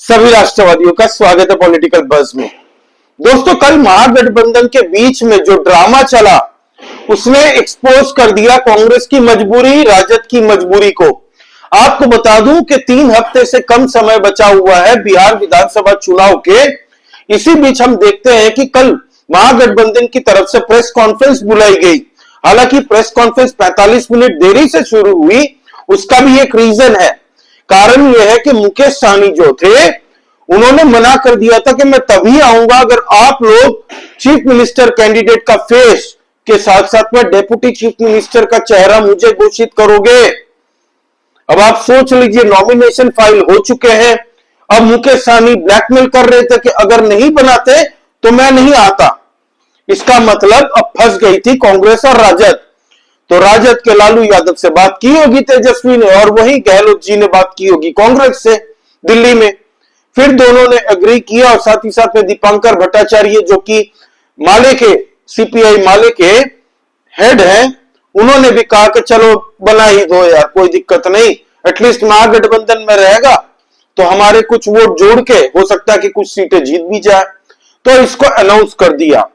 सभी राष्ट्रवादियों का स्वागत है पॉलिटिकल बज़ में। दोस्तों, कल महागठबंधन के बीच में जो ड्रामा चला उसने एक्सपोज कर दिया कांग्रेस की मजबूरी, राजद की मजबूरी को। आपको बता दूं कि 3 हफ्ते से कम समय बचा हुआ है बिहार विधानसभा चुनाव के। इसी बीच हम देखते हैं कि कल महागठबंधन की तरफ से प्रेस कॉन्फ्रेंस बुलाई गई। हालांकि प्रेस कॉन्फ्रेंस 45 मिनट देरी से शुरू हुई, उसका भी एक रीजन है। कारण यह है कि मुकेश सहनी जो थे उन्होंने मना कर दिया था कि मैं तभी आऊंगा अगर आप लोग चीफ मिनिस्टर कैंडिडेट का फेस के साथ साथ में डेप्यूटी चीफ मिनिस्टर का चेहरा मुझे घोषित करोगे। अब आप सोच लीजिए, नॉमिनेशन फाइल हो चुके हैं। अब मुकेश सहनी ब्लैकमेल कर रहे थे कि अगर नहीं बनाते तो मैं नहीं आता। इसका मतलब अब फंस गई थी कांग्रेस और राजद। तो राजद के लालू यादव से बात की होगी तेजस्वी ने, और वहीं गहलोत जी ने बात की होगी कांग्रेस से दिल्ली में। फिर दोनों ने एग्री किया और साथ ही साथ में दीपांकर भट्टाचार्य जो कि माले के सीपीआई माले के हेड हैं, उन्होंने भी कहा कि चलो बना ही दो यार, कोई दिक्कत नहीं, एटलीस्ट महागठबंधन में रहेगा तो हमारे कुछ वोट जोड़ के हो सकता है कि कुछ सीटें जीत भी जाए। तो इसको अनाउंस कर दिया।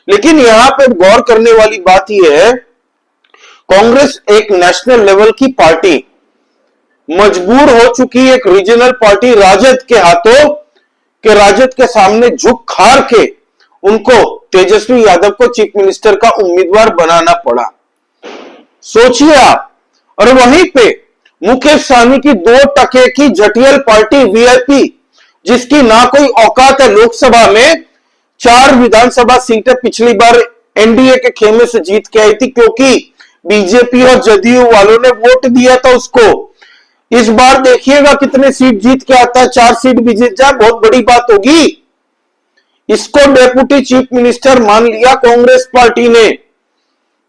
लेकिन यहां पर गौर करने वाली बात यह है, कांग्रेस एक नेशनल लेवल की पार्टी मजबूर हो चुकी है एक रीजनल पार्टी राजद के हाथों के राजद के सामने झुक खार के उनको तेजस्वी यादव को चीफ मिनिस्टर का उम्मीदवार बनाना पड़ा। सोचिए आप। और वहीं पे मुकेश सहनी की 2 टके की जटिल पार्टी वीआईपी, जिसकी ना कोई औकात है, लोकसभा में 4 विधानसभा सीटें पिछली बार एनडीए के खेमे से जीत के आई थी क्योंकि बीजेपी और जदयू वालों ने वोट दिया था उसको। इस बार देखिएगा कितने सीट जीत के आता है, 4 सीट भी जीत जाए बहुत बड़ी बात होगी। इसको डेप्यूटी चीफ मिनिस्टर मान लिया कांग्रेस पार्टी ने।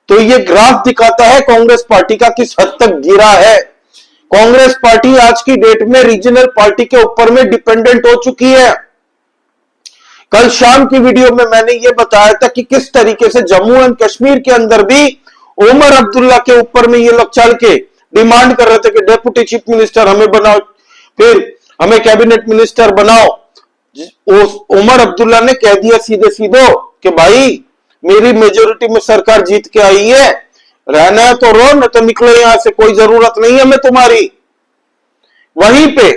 तो ये ग्राफ दिखाता है कांग्रेस पार्टी का किस हद तक गिरा है। कांग्रेस पार्टी आज की डेट में रीजनल पार्टी के ऊपर में डिपेंडेंट हो चुकी है। कल शाम की वीडियो में मैंने ये बताया था कि किस तरीके से जम्मू एंड कश्मीर के अंदर भी उमर अब्दुल्ला के ऊपर में ये लोग चल के डिमांड कर रहे थे कि डेप्यूटी चीफ मिनिस्टर हमें बनाओ, फिर हमें कैबिनेट मिनिस्टर बनाओ। उमर अब्दुल्ला ने कह दिया सीधे सीधे कि भाई मेरी मेजोरिटी में सरकार जीत के आई है, रहना है तो रहो, न तो निकलो यहां से, कोई जरूरत नहीं है मैं तुम्हारी। वहीं पे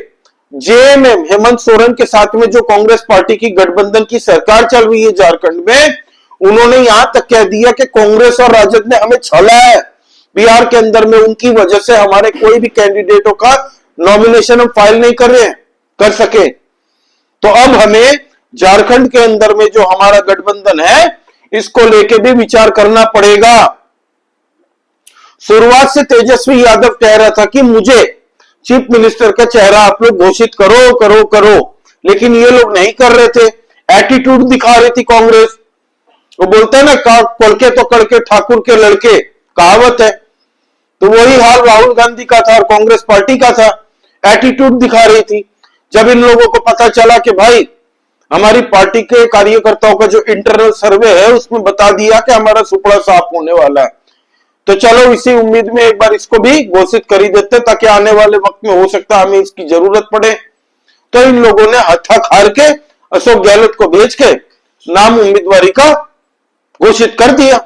जेएमएम हेमंत सोरेन के साथ में जो कांग्रेस पार्टी की गठबंधन की सरकार चल रही है झारखंड में, उन्होंने यहां तक कह दिया कि कांग्रेस और राजद ने हमें छला है बिहार के अंदर में, उनकी वजह से हमारे कोई भी कैंडिडेटों का नॉमिनेशन हम फाइल नहीं कर सके। तो अब हमें झारखंड के अंदर में जो हमारा गठबंधन है इसको लेके भी विचार करना पड़ेगा। शुरुआत से तेजस्वी यादव कह रहा था कि मुझे चीफ मिनिस्टर का चेहरा आप लोग घोषित करो करो करो, लेकिन ये लोग नहीं कर रहे थे। एटीट्यूड दिखा रही थी कांग्रेस। वो बोलता है ना, कड़के तो कड़के ठाकुर के लड़के, कहावत है। तो वही हाल राहुल गांधी का था और कांग्रेस पार्टी का था। एटीट्यूड दिखा रही थी। जब इन लोगों को पता चला कि भाई हमारी पार्टी के कार्यकर्ताओं का जो इंटरनल सर्वे है उसमें बता दिया कि हमारा सुपड़ा साफ होने वाला है, तो चलो इसी उम्मीद में एक बार इसको भी घोषित कर ही देते ताकि आने वाले वक्त में हो सकता है हमें इसकी जरूरत पड़े। तो इन लोगों ने हत्था खार के अशोक गहलोत को भेज के नाम उम्मीदवारी का घोषित कर दिया।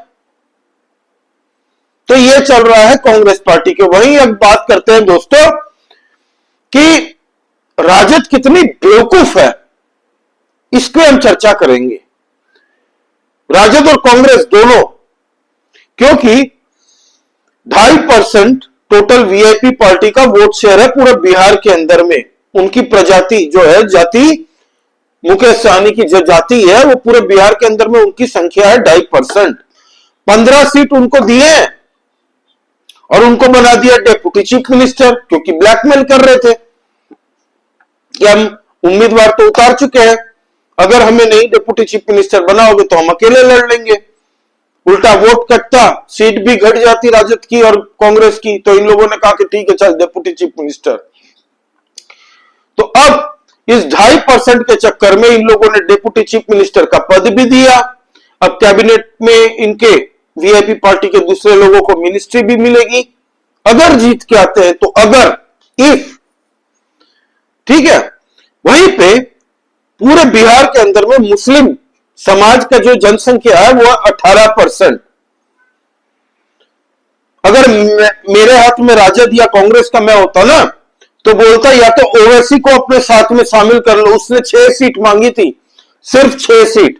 तो ये चल रहा है कांग्रेस पार्टी के। वहीं अब बात करते हैं दोस्तों कि राजद कितनी बेवकूफ है, इसके हम चर्चा करेंगे, राजद और कांग्रेस दोनों। क्योंकि 2.5% टोटल वीआईपी पार्टी का वोट शेयर है पूरे बिहार के अंदर में। उनकी प्रजाति जो है, जाति, मुकेश सहनी की जो जाति है वो पूरे बिहार के अंदर में उनकी संख्या है 2.5%। 15 सीट उनको दिए और उनको बना दिया डेप्यूटी चीफ मिनिस्टर, क्योंकि ब्लैकमेल कर रहे थे कि हम उम्मीदवार तो उतार चुके हैं, अगर हमें नहीं डेप्यूटी चीफ मिनिस्टर बनाओगे तो हम अकेले लड़ लेंगे। उल्टा वोट कटता, सीट भी घट जाती राजद की और कांग्रेस की। तो इन लोगों ने कहा कि ठीक है चल डेप्यूटी चीफ मिनिस्टर। तो अब इस 2.5% के चक्कर में इन लोगों ने डेप्यूटी चीफ मिनिस्टर का पद भी दिया। अब कैबिनेट में इनके वीआईपी पार्टी के दूसरे लोगों को मिनिस्ट्री भी मिलेगी अगर जीत के आते हैं। तो अगर इफ, ठीक है, वहीं पे पूरे बिहार के अंदर में मुस्लिम समाज का जो जनसंख्या है वो 18%। अगर मेरे हाथ में राजद या कांग्रेस का मैं होता ना तो बोलता या तो ओवैसी को अपने साथ में शामिल कर लो, उसने 6 सीट मांगी थी, सिर्फ 6 सीट।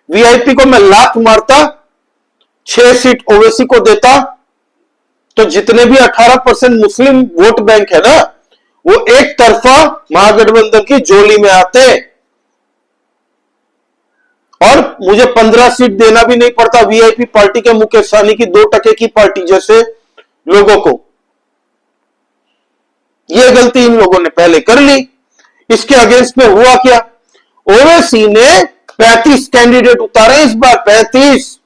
वीआईपी को मैं लात मारता, 6 सीट ओवैसी को देता, तो जितने भी 18% मुस्लिम वोट बैंक है ना वो एक तरफा महागठबंधन की जोली में आते और मुझे 15 सीट देना भी नहीं पड़ता वीआईपी पार्टी के मुकेश सहनी की 2% की पार्टी जैसे लोगों को। यह गलती इन लोगों ने पहले कर ली। इसके अगेंस्ट में हुआ क्या, ओवैसी ने 35 कैंडिडेट उतारे, इस बार 35।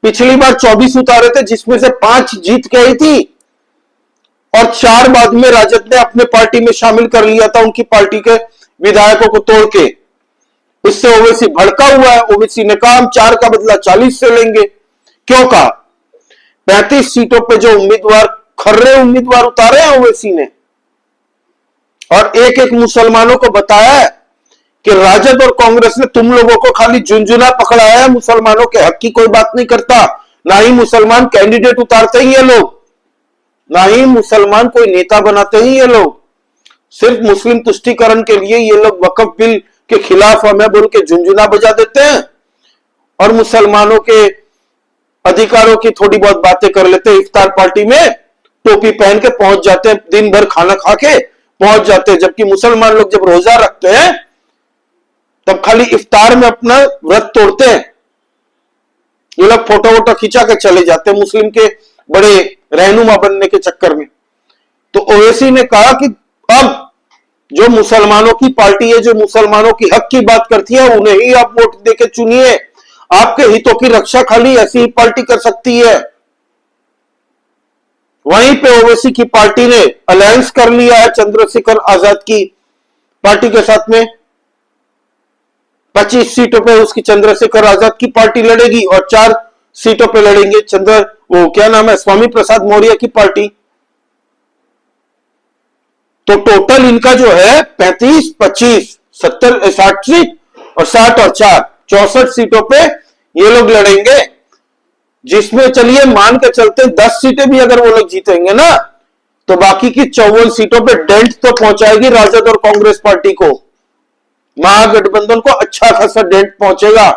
पिछली बार 24 उतारे थे जिसमें से 5 जीत गई थी और 4 बाद में राजद ने अपने पार्टी में शामिल कर लिया था उनकी पार्टी के विधायकों को तोड़ के। इससे ओवैसी भड़का हुआ है। ओवैसी ने कहा हम 4 का बदला 40 से लेंगे। क्यों कहा, 35 सीटों पे जो उम्मीदवार खर्रे उम्मीदवार उतारे हैं ओवैसी ने, और एक एक मुसलमानों को बताया है कि राजद और कांग्रेस ने तुम लोगों को खाली झुंझुना पकड़ाया है, मुसलमानों के हक की कोई बात नहीं करता, ना ही मुसलमान कैंडिडेट उतारते ही ये लोग, ना ही मुसलमान कोई नेता बनाते ही ये लोग। सिर्फ मुस्लिम तुष्टीकरण के लिए ये लोग वक्फ बिल के खिलाफ हमें बोल के झुंझुना बजा देते हैं और मुसलमानों के अधिकारों की थोड़ी बहुत बातें कर लेते हैं। इफ्तार पार्टी में टोपी पहन के पहुंच जाते हैं, दिन भर खाना खा के पहुंच जाते हैं, जबकि मुसलमान लोग जब रोजा रखते हैं तब खाली इफ्तार में अपना व्रत तोड़ते हैं। ये लोग फोटो वोटो खिंचा के चले जाते हैं मुस्लिम के बड़े रहनुमा बनने के चक्कर में। तो ओवैसी ने कहा कि अब जो मुसलमानों की पार्टी है, जो मुसलमानों की हक की बात करती है, उन्हें ही आप वोट देके चुनिए। आपके हितों की रक्षा खाली ऐसी ही पार्टी कर सकती है। वहीं पे ओवैसी की पार्टी ने अलायंस कर लिया है चंद्रशेखर आजाद की पार्टी के साथ में। 25 सीटों पे उसकी चंद्रशेखर आजाद की पार्टी लड़ेगी और 4 सीटों पे लड़ेंगे वो क्या नाम है, स्वामी प्रसाद मौर्य की पार्टी। तो टोटल इनका जो है 35, 25, 70, 60 सीट और 60 और 4, 64 सीटों पे ये लोग लड़ेंगे, जिसमें चलिए मान के चलते 10 सीटें भी अगर वो लोग जीतेंगे ना तो बाकी की 54 सीटों पे डेंट तो पहुंचाएगी राजद और कांग्रेस पार्टी को, महागठबंधन को अच्छा खासा डेंट पहुंचेगा।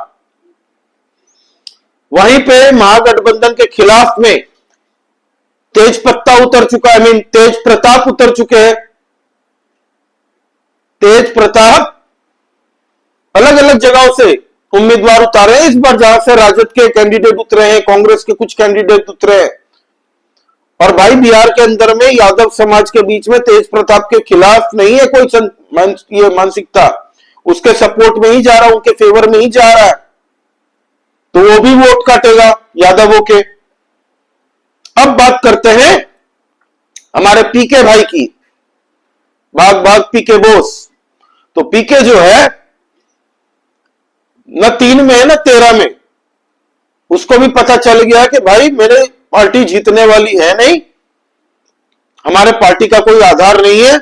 वहीं पे महागठबंधन के खिलाफ में तेज पत्ता उतर चुका है, तेज प्रताप उतर चुके हैं। तेज प्रताप अलग अलग जगहों से उम्मीदवार उतारे हैं इस बार, जहां से राजद के कैंडिडेट उतरे हैं, कांग्रेस के कुछ कैंडिडेट उतरे हैं। और भाई बिहार के अंदर में यादव समाज के बीच में तेज प्रताप के खिलाफ नहीं है कोई ये मानसिकता, उसके सपोर्ट में ही जा रहा है, उनके फेवर में ही जा रहा है, तो वो भी वोट काटेगा यादवों के। अब बात करते हैं हमारे पीके भाई की, भाग भाग पीके बोस। तो पीके जो है न 3 में है न 13 में, उसको भी पता चल गया कि भाई मेरे पार्टी जीतने वाली है नहीं, हमारे पार्टी का कोई आधार नहीं है,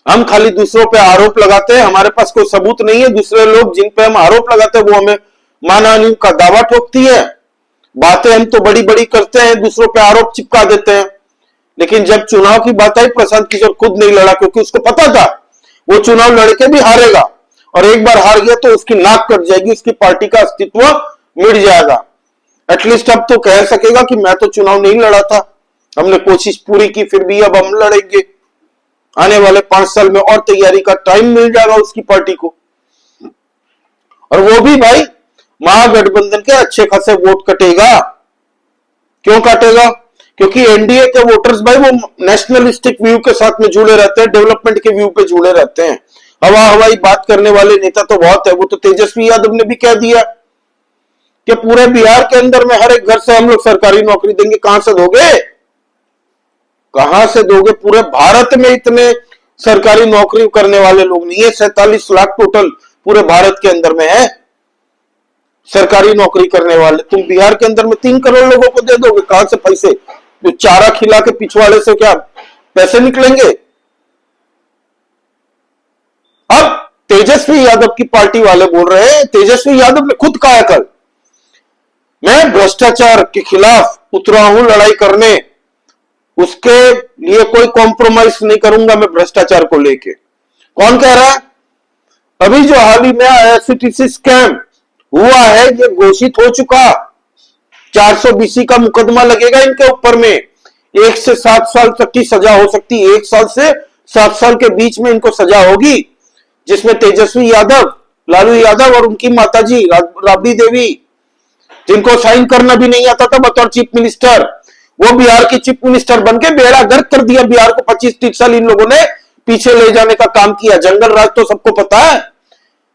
हम खाली दूसरों पे आरोप लगाते हैं, हमारे पास कोई सबूत नहीं है, दूसरे लोग जिन पे हम आरोप लगाते हैं वो हमें मानहानि का दावा ठोकती है, बातें हम तो बड़ी बड़ी करते हैं, दूसरों पे आरोप चिपका देते हैं। लेकिन जब चुनाव की बात आई प्रशांत किशोर खुद नहीं लड़ा, क्योंकि उसको पता था वो चुनाव लड़के भी हारेगा और एक बार हार गया तो उसकी नाक कट जाएगी, उसकी पार्टी का अस्तित्व मिट जाएगा। एटलीस्ट अब तो कह सकेगा कि मैं तो चुनाव नहीं लड़ा था, हमने कोशिश पूरी की, फिर भी अब हम लड़ेंगे। आने वाले 5 साल में और तैयारी का टाइम मिल जाएगा उसकी पार्टी को। और वो भी भाई महागठबंधन के अच्छे खासे वोट कटेगा। क्यों काटेगा? क्योंकि एनडीए के वोटर्स भाई वो नेशनलिस्टिक व्यू के साथ में जुड़े रहते हैं, डेवलपमेंट के व्यू पे जुड़े रहते हैं। हवा हवाई बात करने वाले नेता तो बहुत है, वो तो तेजस्वी यादव ने भी कह दिया कि पूरे बिहार के अंदर में हर एक घर से हम लोग सरकारी नौकरी देंगे। कहां से दोगे, कहां से दोगे? पूरे भारत में इतने सरकारी नौकरी करने वाले लोग नहीं है, 47 लाख टोटल पूरे भारत के अंदर में है सरकारी नौकरी करने वाले। तुम बिहार के अंदर में 3 करोड़ लोगों को दे दोगे, कहां से पैसे? जो चारा खिला के पिछवाड़े से क्या पैसे निकलेंगे? अब तेजस्वी यादव की पार्टी वाले बोल रहे हैं, तेजस्वी यादव ने खुद कहा कल, मैं भ्रष्टाचार के खिलाफ उतरा हूं लड़ाई करने, उसके लिए कोई कॉम्प्रोमाइज नहीं करूंगा मैं भ्रष्टाचार को लेके। कौन कह रहा है? अभी जो हाल ही में आईआरसीटीसी स्कैम हुआ है, ये घोषित हो चुका, 420 का मुकदमा लगेगा इनके ऊपर में, 1 से 7 साल तक की सजा हो सकती है, 1 साल से 7 साल के बीच में इनको सजा होगी, जिसमें तेजस्वी यादव, लालू यादव और उनकी माताजी राबड़ी देवी, जिनको साइन करना भी नहीं आता था बतौर चीफ मिनिस्टर, वो बिहार की चीफ मिनिस्टर बनके बेड़ा गर्क कर दिया बिहार को। 25-30 साल इन लोगों ने पीछे ले जाने का काम किया। जंगल राज तो सबको पता है,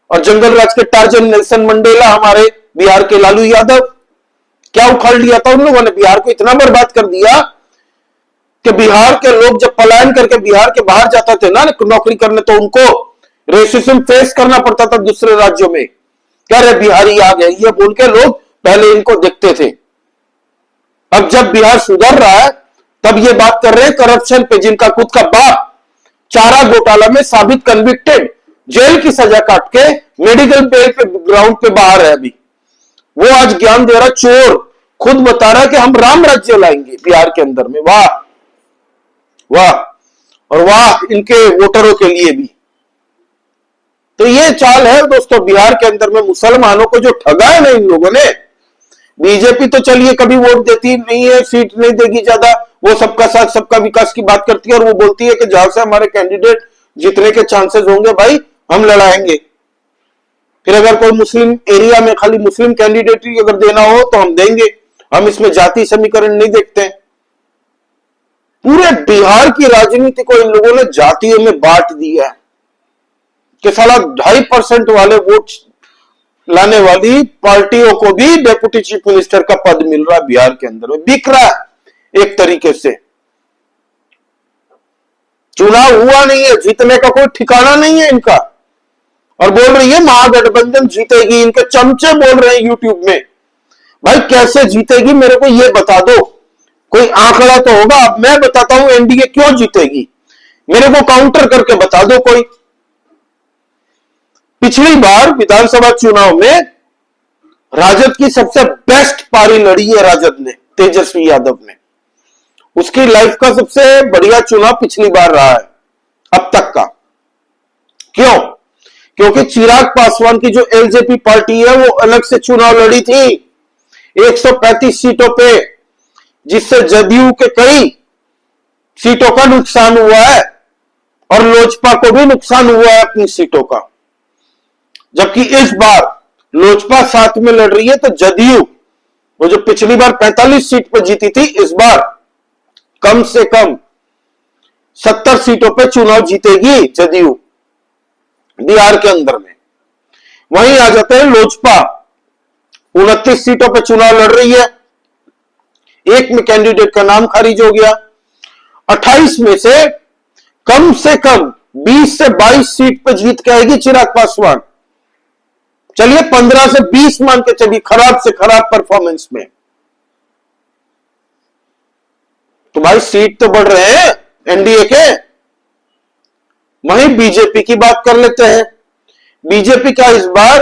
और जंगल राज के टार्जन नेल्सन मंडेला हमारे बिहार के लालू यादव, क्या उखाड़ लिया था उन लोगों ने, बिहार को इतना बर्बाद कर दिया कि बिहार के लोग जब पलायन करके बिहार के बाहर जाते थे ना नौकरी करने, तो उनको रेसिज्म फेस करना पड़ता था दूसरे राज्यों में। क्या रे बिहारी आ गए, ये बोल के लोग पहले इनको देखते थे। अब जब बिहार सुधर रहा है तब ये बात कर रहे हैं करप्शन पे, जिनका खुद का बाप चारा घोटाला में साबित कन्विक्टेड, जेल की सजा काट के मेडिकल बेल पे ग्राउंड पे बाहर है अभी, वो आज ज्ञान दे रहा, चोर खुद बता रहा है कि हम राम राज्य लाएंगे बिहार के अंदर में। वाह वाह, और वाह इनके वोटरों के लिए भी। तो ये चाल है दोस्तों, बिहार के अंदर में मुसलमानों को जो ठगा है ना इन लोगों ने। बीजेपी तो चलिए कभी वोट देती नहीं है, सीट नहीं देगी ज्यादा, वो सबका साथ सबका विकास की बात करती है, और वो बोलती है कि जहां से हमारे कैंडिडेट जीतने के चांसेस होंगे भाई हम लड़ाएंगे। फिर अगर कोई मुस्लिम एरिया में खाली मुस्लिम कैंडिडेट ही अगर देना हो तो हम देंगे, हम इसमें जाति समीकरण नहीं देखते। पूरे बिहार की राजनीति को इन लोगों ने जातियों में बांट दिया है कि साला 2.5% वाले वोट लाने वाली पार्टियों को भी डेप्यूटी चीफ मिनिस्टर का पद मिल रहा है बिहार के अंदर में, बिक रहा है एक तरीके से। चुनाव हुआ नहीं है, जीतने का कोई ठिकाना नहीं है इनका, और बोल रही है महागठबंधन जीतेगी, इनके चमचे बोल रहे हैं यूट्यूब में। भाई कैसे जीतेगी मेरे को ये बता दो, कोई आंकड़ा तो होगा। अब मैं बताता हूं एनडीए क्यों जीतेगी, मेरे को काउंटर करके बता दो कोई। पिछली बार विधानसभा चुनाव में राजद की सबसे बेस्ट पारी लड़ी है राजद ने, तेजस्वी यादव ने, उसकी लाइफ का सबसे बढ़िया चुनाव पिछली बार रहा है अब तक का। क्यों? क्योंकि चिराग पासवान की जो एलजेपी पार्टी है वो अलग से चुनाव लड़ी थी 135 सीटों पे, जिससे जदयू के कई सीटों का नुकसान हुआ है और लोजपा को भी नुकसान हुआ है अपनी सीटों का। जबकि इस बार लोजपा साथ में लड़ रही है, तो जदयू वो जो पिछली बार 45 सीट पर जीती थी, इस बार कम से कम 70 सीटों पर चुनाव जीतेगी जदयू बिहार के अंदर में। वहीं आ जाते हैं लोजपा, 29 सीटों पर चुनाव लड़ रही है, एक में कैंडिडेट का नाम खारिज हो गया। 28 में से कम 20 से 22 सीट पर जीत के आएगी चिराग पासवान। चलिए 15 से 20 मान के चलिए, खराब से खराब परफॉर्मेंस में, तो भाई सीट तो बढ़ रहे हैं एनडीए के। वहीं बीजेपी की बात कर लेते हैं। बीजेपी का इस बार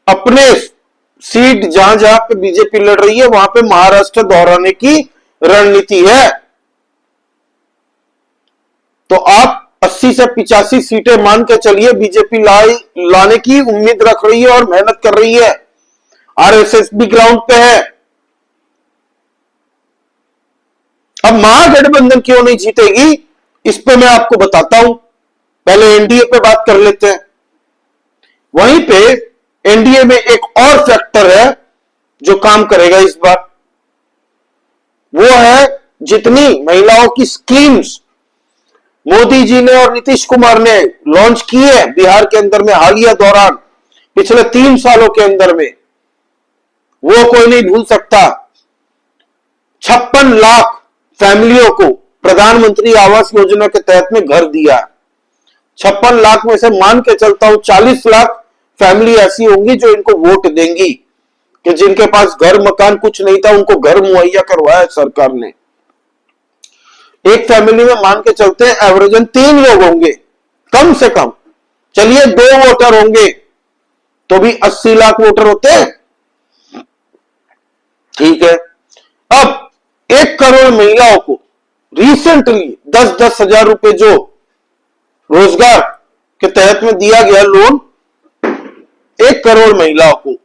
अपने सीट जहां जहां पे बीजेपी लड़ रही है वहां पे महाराष्ट्र दोहराने की रणनीति है। तो आप 80 से 85 सीटें मान के चलिए बीजेपी लाने की उम्मीद रख रही है और मेहनत कर रही है। आरएसएस भी ग्राउंड पे है। अब महागठबंधन क्यों नहीं जीतेगी इस पे मैं आपको बताता हूं, पहले एनडीए पे बात कर लेते हैं। वहीं पे एनडीए में एक और फैक्टर है जो काम करेगा इस बार, वो है जितनी महिलाओं की स्कीम्स मोदी जी ने और नीतीश कुमार ने लॉन्च की है बिहार के अंदर में हालिया दौरान पिछले 3 सालों के अंदर में, वो कोई नहीं भूल सकता। 56 लाख फैमिलियों को प्रधानमंत्री आवास योजना के तहत में घर दिया। 56 लाख में से मान के चलता हूं 40 लाख फैमिली ऐसी होंगी जो इनको वोट देंगी, कि जिनके पास घर मकान कुछ नहीं था उनको घर मुहैया करवाया सरकार ने। एक फैमिली में मान के चलते हैं एवरेजन 3 लोग होंगे कम से कम चलिए 2 वोटर होंगे तो भी 80 लाख वोटर होते हैं, ठीक है। अब 1 करोड़ महिलाओं को रिसेंटली 10-10 हजार रुपए जो रोजगार के तहत में दिया गया लोन 1 करोड़ महिलाओं को,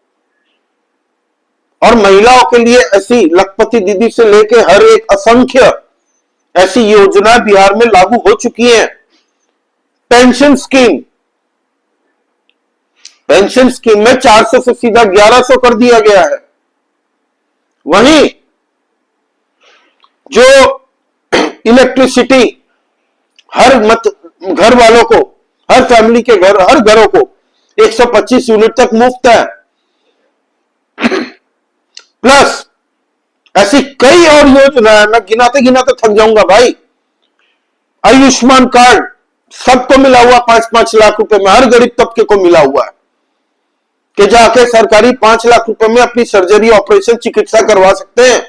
और महिलाओं के लिए ऐसी लखपति दीदी से लेके हर एक असंख्य ऐसी योजना बिहार में लागू हो चुकी है। पेंशन स्कीम में 400 से सीधा 1100 कर दिया गया है। वहीं जो इलेक्ट्रिसिटी हर घर वालों को, हर फैमिली के घर, हर घरों को 125 यूनिट तक मुफ्त है। प्लस ऐसी कई और योजना है, मैं गिनाते गिनाते थक जाऊंगा भाई। आयुष्मान कार्ड सबको मिला हुआ 5-5 लाख रुपए में, हर गरीब तबके को मिला हुआ है कि जाके सरकारी 5 लाख रुपए में अपनी सर्जरी, ऑपरेशन, चिकित्सा करवा सकते हैं।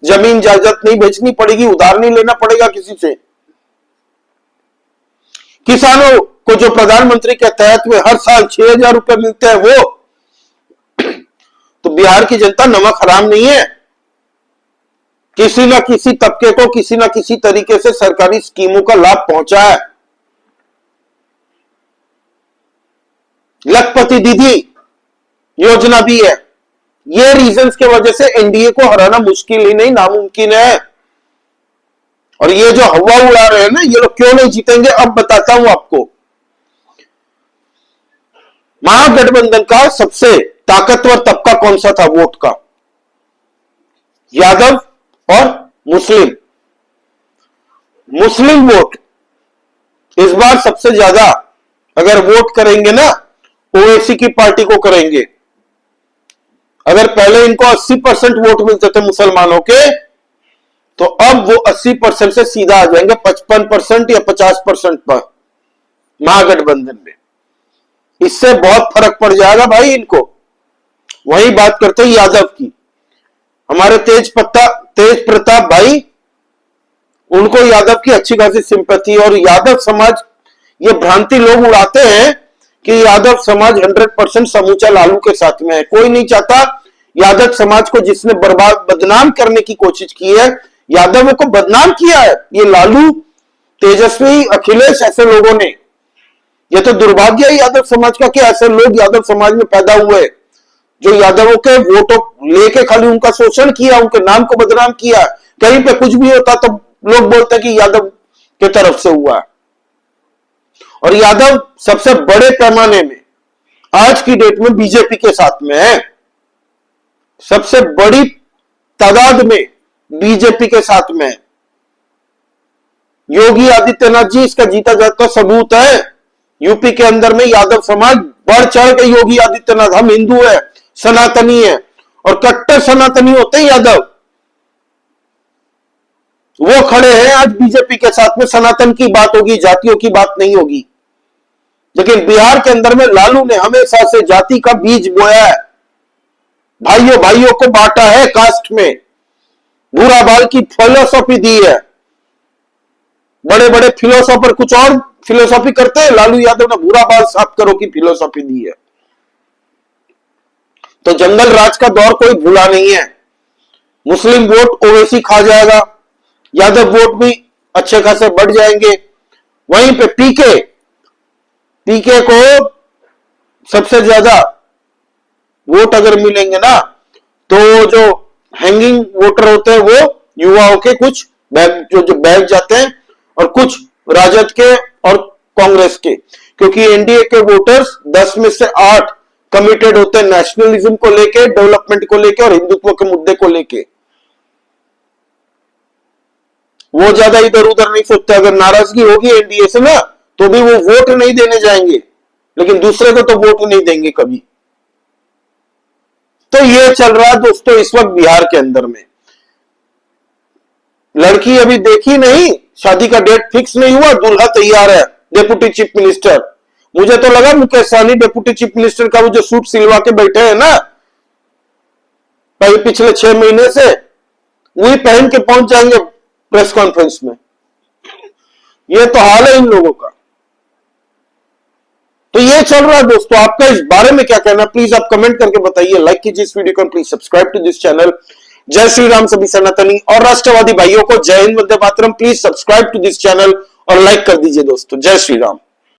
जमीन जायदाद नहीं बेचनी पड़ेगी, उधार नहीं लेना पड़ेगा किसी से। किसानों को जो प्रधानमंत्री के तहत में हर साल 6,000 रुपए मिलते हैं, वो तो बिहार की जनता नमक हराम नहीं है। किसी ना किसी तबके को किसी ना किसी तरीके से सरकारी स्कीमों का लाभ पहुंचा है। लखपति दीदी योजना भी है। ये रीजंस के वजह से एनडीए को हराना मुश्किल ही नहीं, नामुमकिन है। और ये जो हवा उड़ा रहे हैं ना, ये लोग क्यों नहीं जीतेंगे, अब बताता हूं आपको। महागठबंधन का सबसे ताकतवर तबका कौन सा था वोट का? यादव और मुस्लिम वोट इस बार सबसे ज्यादा अगर वोट करेंगे ना, ओवैसी की पार्टी को करेंगे। अगर पहले इनको 80% वोट मिलते थे मुसलमानों के, तो अब वो 80% से सीधा आ जाएंगे 55% या 50% पर महागठबंधन में। इससे बहुत फर्क पड़ जाएगा भाई इनको। वही बात करते हैं यादव की, हमारे तेज प्रताप भाई, उनको यादव की अच्छी खासी सिंपैथी। और यादव समाज, ये भ्रांति लोग उड़ाते हैं कि यादव समाज 100% समूचा लालू के साथ में है। कोई नहीं चाहता यादव समाज को, जिसने बदनाम करने की कोशिश की है, यादवों को बदनाम किया है ये लालू, तेजस्वी, अखिलेश, ऐसे लोगों ने। ये तो दुर्भाग्य है यादव समाज का कि ऐसे लोग यादव समाज में पैदा हुए जो यादवों के वोटों लेके खाली उनका शोषण किया, उनके नाम को बदनाम किया। कहीं पे कुछ भी होता तो लोग बोलते कि यादव के तरफ से हुआ। और यादव सबसे बड़े पैमाने में आज की डेट में बीजेपी के साथ में है, सबसे बड़ी तादाद में बीजेपी के साथ में है। योगी आदित्यनाथ जी इसका जीता जाता सबूत है। यूपी के अंदर में यादव समाज बढ़ चढ़ के, योगी आदित्यनाथ, हम हिंदू है, सनातनी है, और कट्टर सनातनी होते हैं यादव, वो खड़े हैं आज बीजेपी के साथ में। सनातन की बात होगी, जातियों की बात नहीं होगी। लेकिन बिहार के अंदर में लालू ने हमेशा से जाति का बीज बोया है, भाइयों भाइयों को बांटा है कास्ट में, भूरा बाल की फिलोसॉफी दी है। बड़े बड़े फिलोसोफर कुछ और फिलोसॉफी करते हैं, लालू यादव ने भूरा बाल साफ करो की फिलोसॉफी दी है। तो जंगल राज का दौर कोई भूला नहीं है। मुस्लिम वोट ओवैसी खा जाएगा, यादव वोट भी अच्छे खासे बढ़ जाएंगे। वहीं पे पीके को सबसे ज्यादा वोट अगर मिलेंगे ना, तो जो हैंगिंग वोटर होते हैं वो युवाओं के कुछ जो बैठ जाते हैं, और कुछ राजद के और कांग्रेस के, क्योंकि एनडीए के वोटर्स 10 में से 8 कमिटेड होते हैं नेशनलिज्म को लेके, डेवलपमेंट को लेके और हिंदुत्व के मुद्दे को लेके। वो ज्यादा इधर उधर नहीं सोचते। अगर नाराजगी होगी एनडीए से ना, तो भी वो वोट नहीं देने जाएंगे, लेकिन दूसरे को तो वोट नहीं देंगे कभी। तो ये चल रहा है दोस्तों इस वक्त बिहार के अंदर में। लड़की अभी देखी नहीं, शादी का डेट फिक्स नहीं हुआ, दूल्हा तैयार है, डेप्यूटी चीफ मिनिस्टर। मुझे तो लगा Mukesh Sahani deputy chief minister का वो जो सूट सिलवा के बैठे हैं ना पिछले 6 महीने से, वही पहन के पहुंच जाएंगे प्रेस कॉन्फ्रेंस में। ये तो हाल है इन लोगों का। तो ये चल रहा है दोस्तों, आपका इस बारे में क्या कहना, प्लीज आप कमेंट करके बताइए। लाइक कीजिए इस वीडियो को, please subscribe to this channel. जय श्री राम सभी सनातनी और राष्ट्रवादी भाइयों को, जय हिंद, वंदे मातरम। Please subscribe to this channel और लाइक कर दीजिए दोस्तों। जय श्री राम।